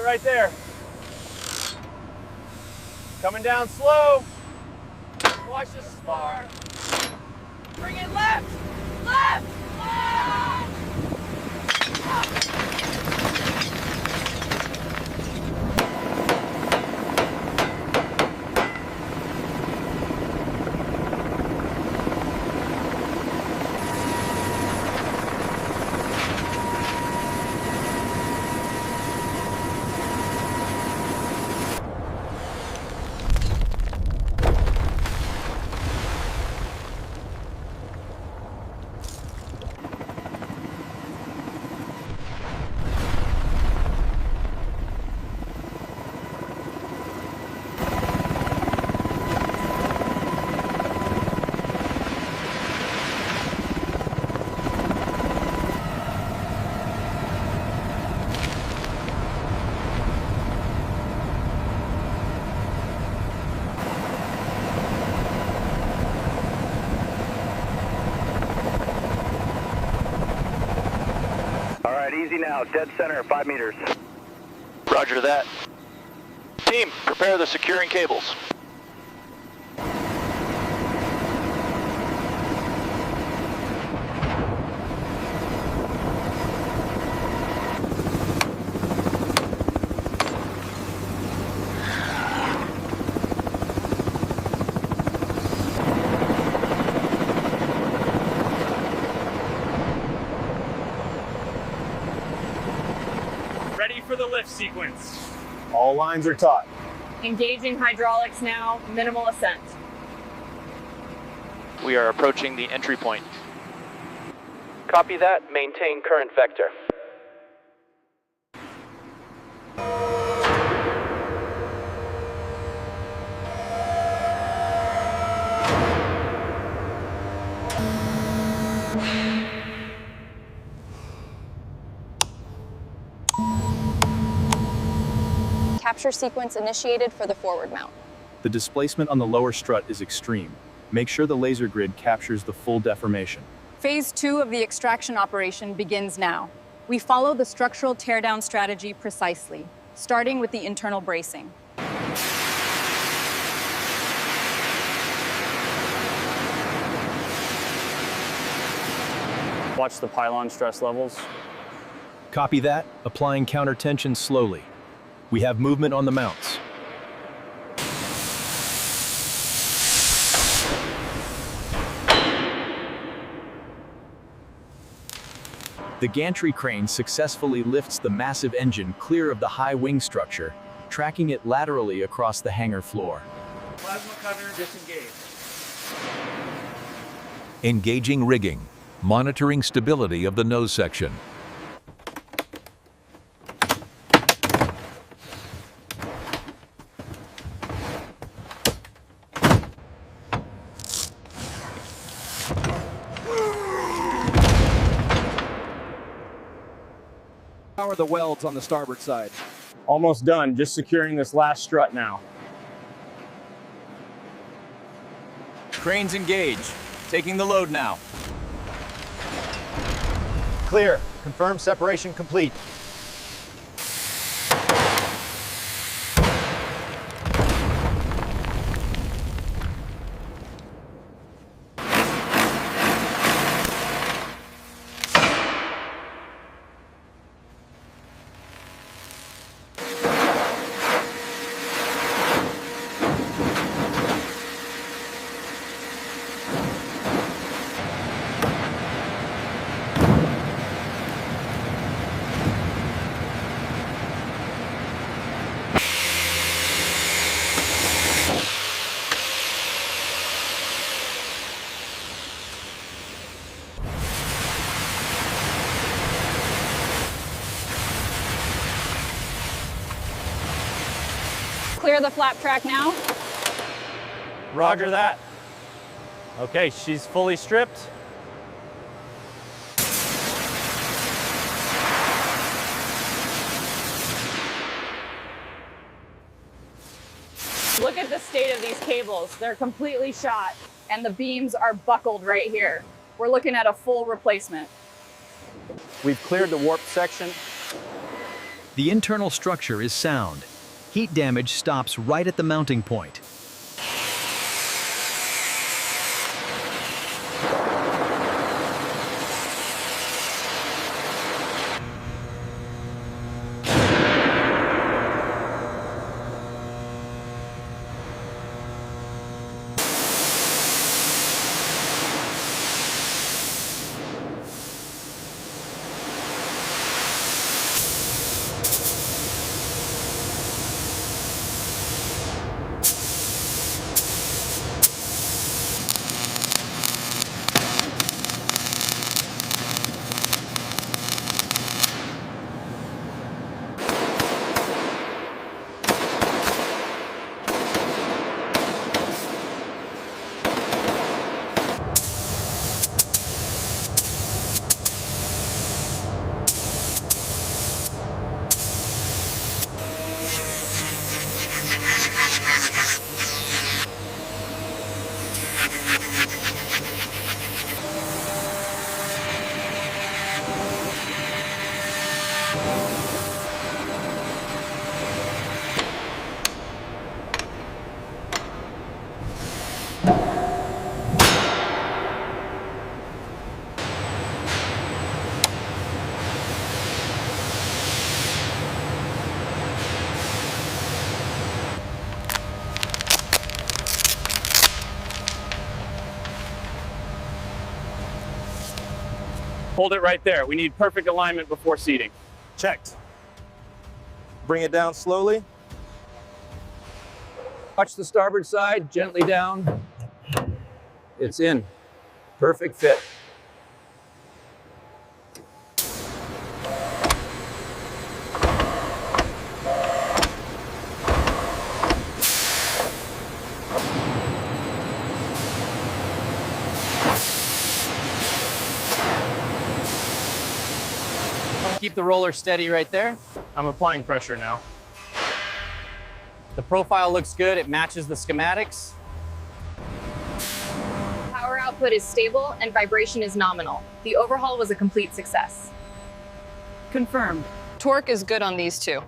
right there. Coming down slow. Watch the spar. Bring it left! Left! Ah! Easy now, dead center, 5 meters. Roger that. Team, prepare the securing cables. Ready for the lift sequence. All lines are taut. Engaging hydraulics now, minimal ascent. We are approaching the entry point. Copy that, maintain current vector. Capture sequence initiated for the forward mount. The displacement on the lower strut is extreme. Make sure the laser grid captures the full deformation. Phase 2 of the extraction operation begins now. We follow the structural teardown strategy precisely, starting with the internal bracing. Watch the pylon stress levels. Copy that, applying counter tension slowly. We have movement on the mounts. The gantry crane successfully lifts the massive engine clear of the high wing structure, tracking it laterally across the hangar floor. Plasma cutter disengaged. Engaging rigging, monitoring stability of the nose section. Power the welds on the starboard side. Almost done, just securing this last strut now. Cranes engage. Taking the load now. Clear. Confirm separation complete. Clear the flap track now. Roger that. Okay, she's fully stripped. Look at the state of these cables. They're completely shot and the beams are buckled right here. We're looking at a full replacement. We've cleared the warp section. The internal structure is sound. Heat damage stops right at the mounting point. Hold it right there. We need perfect alignment before seating. Checked. Bring it down slowly. Watch the starboard side, gently down. It's in. Perfect fit. Keep the roller steady right there. I'm applying pressure now. The profile looks good. It matches the schematics. Power output is stable and vibration is nominal. The overhaul was a complete success. Confirmed. Torque is good on these two.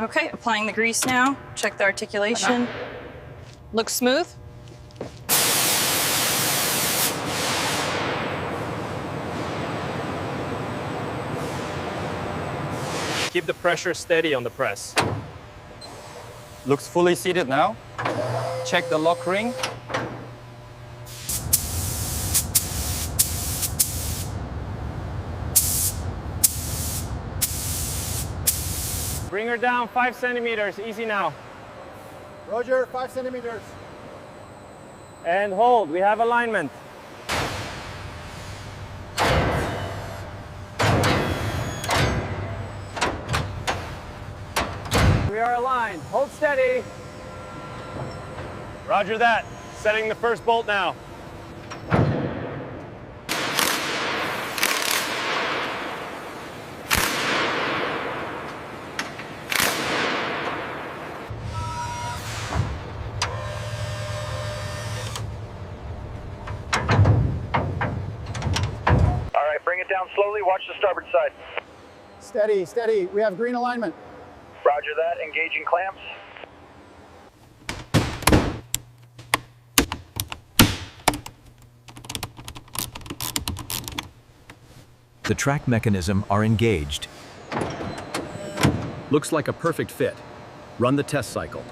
Okay, applying the grease now. Check the articulation. Looks smooth. Keep the pressure steady on the press. Looks fully seated now. Check the lock ring. Bring her down 5 centimeters, easy now. Roger, 5 centimeters. And hold, we have alignment. We are aligned, hold steady. Roger that, setting the first bolt now. Down slowly, watch the starboard side. Steady, steady. We have green alignment. Roger that, engaging clamps. The track mechanism are engaged. Looks like a perfect fit. Run the test cycle.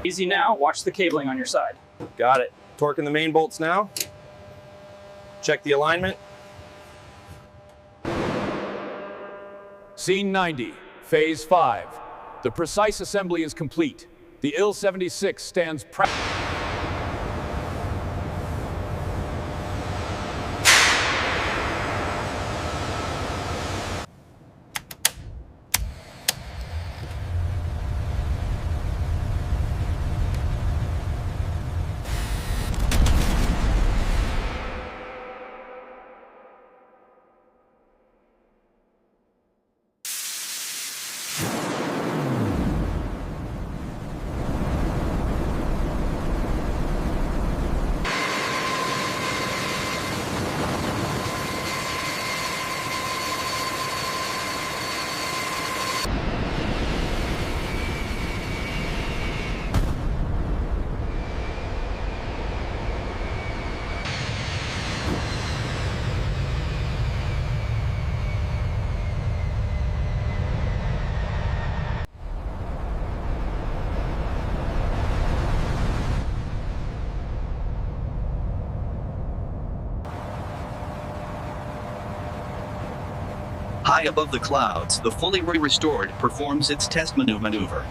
Easy now, watch the cabling on your side. Got it. Torquing the main bolts now. Check the alignment. Scene 90, Phase 5. The precise assembly is complete. The Il-76 stands proud. High above the clouds, the fully restored performs its test maneuver.